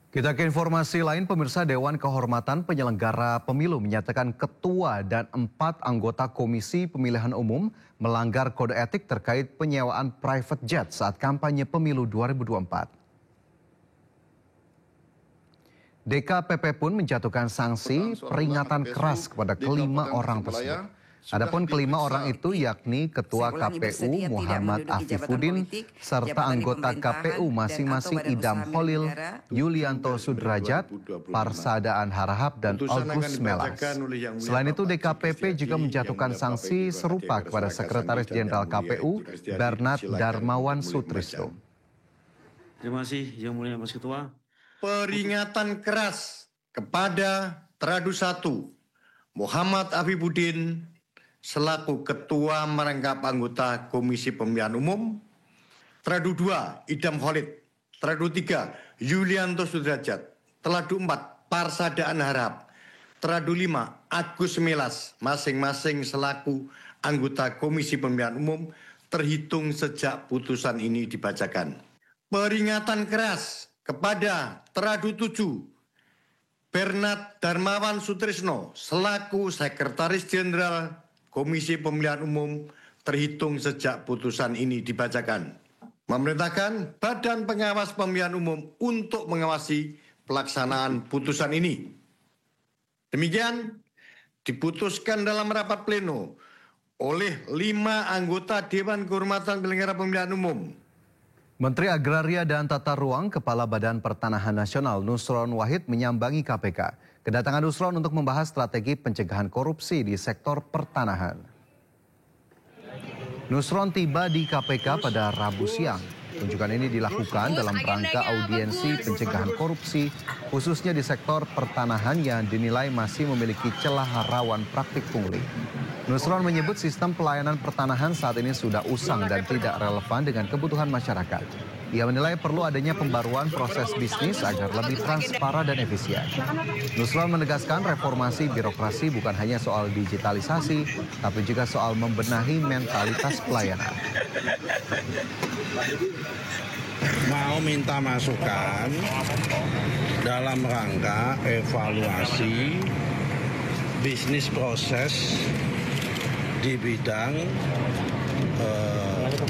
Kita ke informasi lain, pemirsa. Dewan Kehormatan Penyelenggara Pemilu menyatakan ketua dan 4 anggota Komisi Pemilihan Umum melanggar kode etik terkait penyewaan private jet saat kampanye pemilu 2024. DKPP pun menjatuhkan sanksi peringatan keras kepada kelima orang tersebut. Adapun kelima orang itu yakni Ketua KPU Muhammad Afifuddin serta anggota KPU masing-masing Idam Holil, Yulianto Sudrajat, Parsadaan Harahap, dan Agus Melas. Selain itu DKPP juga menjatuhkan sanksi serupa kepada Sekretaris Jenderal KPU Bernard Darmawan Sutrisno. Terima kasih Yang Mulia Mas Ketua. Peringatan keras kepada Teradu 1 Muhammad Afifuddin selaku Ketua merangkap anggota Komisi Pemilihan Umum, Teradu 2 Idam Holid, Teradu 3 Yulianto Sudrajat, Teradu 4 Parsadaan Harahap, Teradu 5 Agus Melas, masing-masing selaku anggota Komisi Pemilihan Umum terhitung sejak putusan ini dibacakan. Peringatan keras kepada Teradu 7 Bernard Darmawan Sutrisno selaku Sekretaris Jenderal Komisi Pemilihan Umum terhitung sejak putusan ini dibacakan. Memerintahkan Badan Pengawas Pemilihan Umum untuk mengawasi pelaksanaan putusan ini. Demikian diputuskan dalam rapat pleno oleh 5 anggota Dewan Kehormatan Penyelenggara Pemilihan Umum. Menteri Agraria dan Tata Ruang Kepala Badan Pertanahan Nasional Nusron Wahid menyambangi KPK. Kedatangan Nusron untuk membahas strategi pencegahan korupsi di sektor pertanahan. Nusron tiba di KPK pada Rabu siang. Kunjungan ini dilakukan dalam rangka audiensi pencegahan korupsi khususnya di sektor pertanahan yang dinilai masih memiliki celah rawan praktik pungli. Nusron menyebut sistem pelayanan pertanahan saat ini sudah usang dan tidak relevan dengan kebutuhan masyarakat. Ia menilai perlu adanya pembaruan proses bisnis agar lebih transparan dan efisien. Nusron menegaskan reformasi birokrasi bukan hanya soal digitalisasi, tapi juga soal membenahi mentalitas pelayanan. Mau minta masukan dalam rangka evaluasi bisnis proses di bidang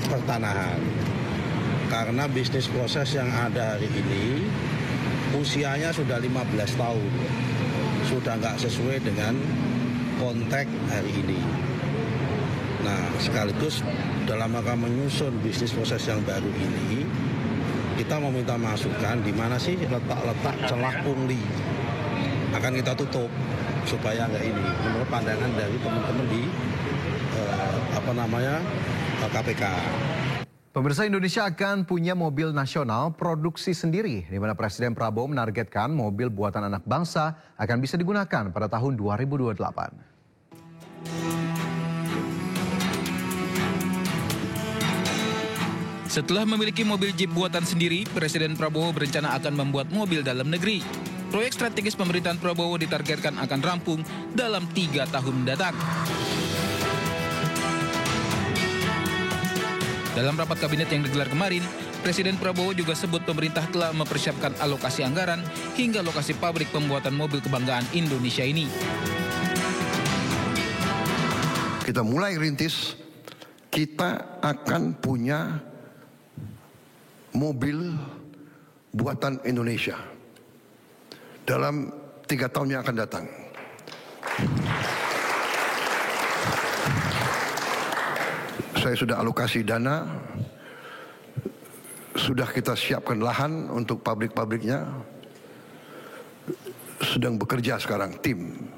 pertanahan. Karena bisnis proses yang ada hari ini usianya sudah 15 tahun. Sudah nggak sesuai dengan konteks hari ini. Nah, sekaligus dalam rangka menyusun bisnis proses yang baru ini, kita meminta masukan di mana sih letak-letak celah pungli. Akan kita tutup supaya nggak ini. Menurut pandangan dari teman-teman di KPK. Pemirsa, Indonesia akan punya mobil nasional produksi sendiri, di mana Presiden Prabowo menargetkan mobil buatan anak bangsa akan bisa digunakan pada tahun 2028. Setelah memiliki mobil Jeep buatan sendiri, Presiden Prabowo berencana akan membuat mobil dalam negeri. Proyek strategis pemerintahan Prabowo ditargetkan akan rampung dalam 3 tahun mendatang. Dalam rapat kabinet yang digelar kemarin, Presiden Prabowo juga sebut pemerintah telah mempersiapkan alokasi anggaran hingga lokasi pabrik pembuatan mobil kebanggaan Indonesia ini. Kita mulai rintis, kita akan punya mobil buatan Indonesia dalam 3 tahun yang akan datang. Saya sudah alokasi dana, sudah kita siapkan lahan untuk pabrik-pabriknya, sedang bekerja sekarang tim.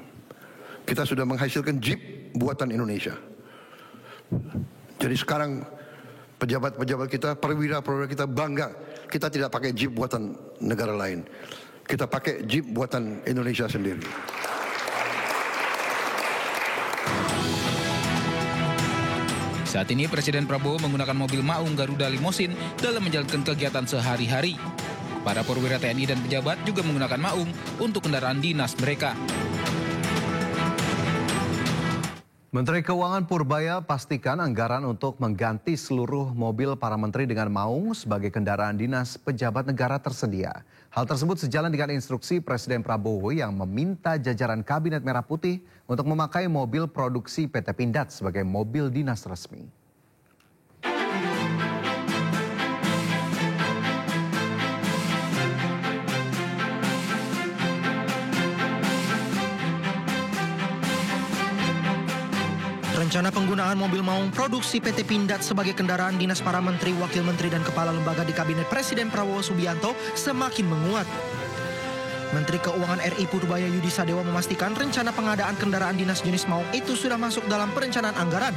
Kita sudah menghasilkan Jeep buatan Indonesia. Jadi sekarang pejabat-pejabat kita, perwira-perwira kita bangga, kita tidak pakai Jeep buatan negara lain. Kita pakai Jeep buatan Indonesia sendiri. Saat ini Presiden Prabowo menggunakan mobil Maung Garuda Limousine dalam menjalankan kegiatan sehari-hari. Para perwira TNI dan pejabat juga menggunakan Maung untuk kendaraan dinas mereka. Menteri Keuangan Purbaya pastikan anggaran untuk mengganti seluruh mobil para menteri dengan maung sebagai kendaraan dinas pejabat negara tersedia. Hal tersebut sejalan dengan instruksi Presiden Prabowo yang meminta jajaran Kabinet Merah Putih untuk memakai mobil produksi PT Pindad sebagai mobil dinas resmi. Rencana penggunaan mobil maung produksi PT Pindad sebagai kendaraan dinas para menteri, wakil menteri, dan kepala lembaga di Kabinet Presiden Prabowo Subianto semakin menguat. Menteri Keuangan RI Purbaya Yudi Sadewa memastikan rencana pengadaan kendaraan dinas jenis maung itu sudah masuk dalam perencanaan anggaran.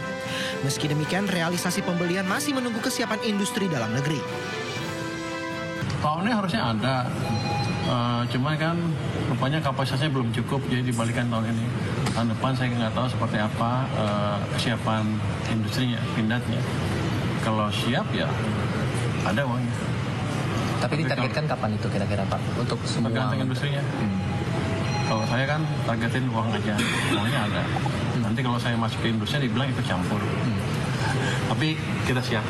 Meski demikian, realisasi pembelian masih menunggu kesiapan industri dalam negeri. Tahunnya harusnya ada, cuma kan rupanya kapasitasnya belum cukup, jadi dibalikan tahun ini. Tahun depan saya nggak tahu seperti apa kesiapan industrinya, Pindadnya. Kalau siap ya ada uangnya. Tapi ditargetkan kapan itu kira-kira Pak? Untuk semua tergantung industrinya. Kalau saya kan targetin uang aja, uangnya ada. Nanti kalau saya masuk ke industri dibilang itu campur. Tapi kita siap.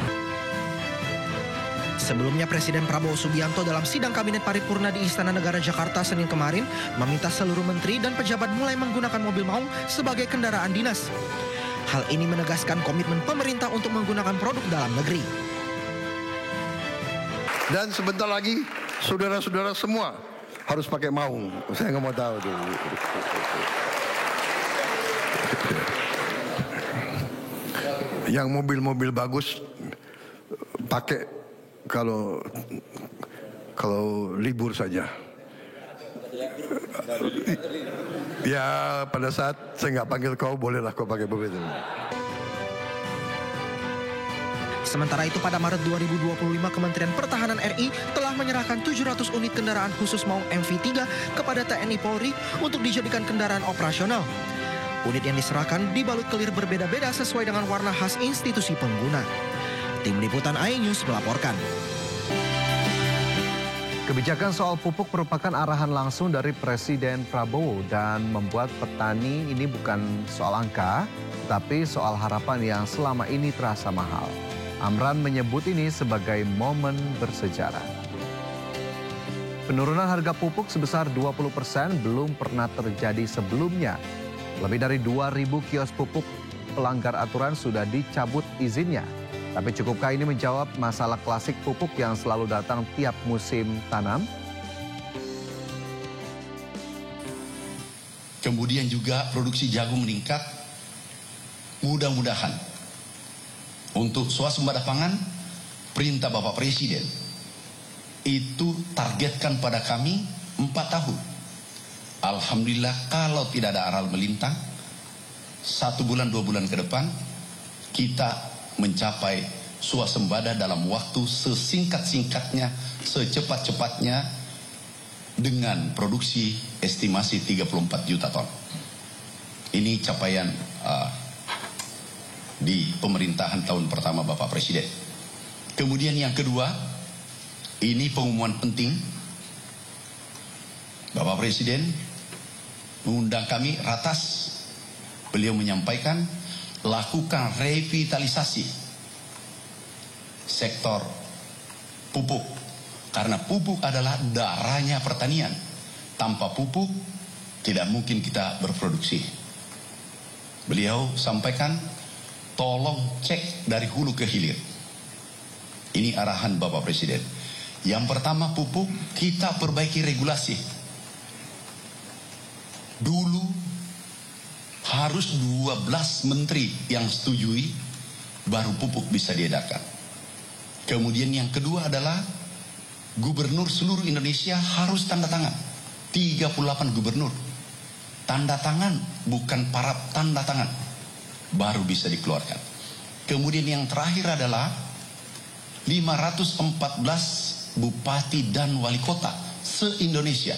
Sebelumnya Presiden Prabowo Subianto dalam sidang Kabinet Paripurna di Istana Negara Jakarta Senin kemarin meminta seluruh menteri dan pejabat mulai menggunakan mobil maung sebagai kendaraan dinas. Hal ini menegaskan komitmen pemerintah untuk menggunakan produk dalam negeri. Dan sebentar lagi saudara-saudara semua harus pakai maung. Saya nggak mau tahu tuh. Yang mobil-mobil bagus pakai kalau libur saja. Ya pada saat saya nggak panggil kau, bolehlah kau pakai begitu. Sementara itu pada Maret 2025 Kementerian Pertahanan RI telah menyerahkan 700 unit kendaraan khusus maung MV3 kepada TNI Polri untuk dijadikan kendaraan operasional. Unit yang diserahkan dibalut kelir berbeda-beda sesuai dengan warna khas institusi pengguna. Tim Liputan iNews melaporkan. Kebijakan soal pupuk merupakan arahan langsung dari Presiden Prabowo dan membuat petani ini bukan soal angka, tapi soal harapan yang selama ini terasa mahal. Amran menyebut ini sebagai momen bersejarah. Penurunan harga pupuk sebesar 20% belum pernah terjadi sebelumnya. Lebih dari 2.000 kios pupuk pelanggar aturan sudah dicabut izinnya. Tapi cukupkah ini menjawab masalah klasik pupuk yang selalu datang tiap musim tanam? Kemudian juga produksi jagung meningkat. Mudah-mudahan untuk swasembada pangan, perintah Bapak Presiden itu targetkan pada kami 4 tahun. Alhamdulillah kalau tidak ada aral melintang, 1 bulan 2 bulan ke depan kita mencapai swasembada dalam waktu sesingkat-singkatnya, secepat-cepatnya dengan produksi estimasi 34 juta ton. Ini capaian di pemerintahan tahun pertama Bapak Presiden. Kemudian yang kedua, ini pengumuman penting. Bapak Presiden mengundang kami ratas. Beliau menyampaikan lakukan revitalisasi sektor pupuk. Karena pupuk adalah darahnya pertanian. Tanpa pupuk tidak mungkin kita berproduksi. Beliau sampaikan tolong cek dari hulu ke hilir. Ini arahan Bapak Presiden. Yang pertama pupuk, kita perbaiki regulasi. Dulu harus 12 menteri yang setujui baru pupuk bisa diedarkan. Kemudian yang kedua adalah gubernur seluruh Indonesia harus tanda tangan. 38 gubernur. Tanda tangan bukan paraf, tanda tangan. Baru bisa dikeluarkan. Kemudian yang terakhir adalah 514 bupati dan wali kota se-Indonesia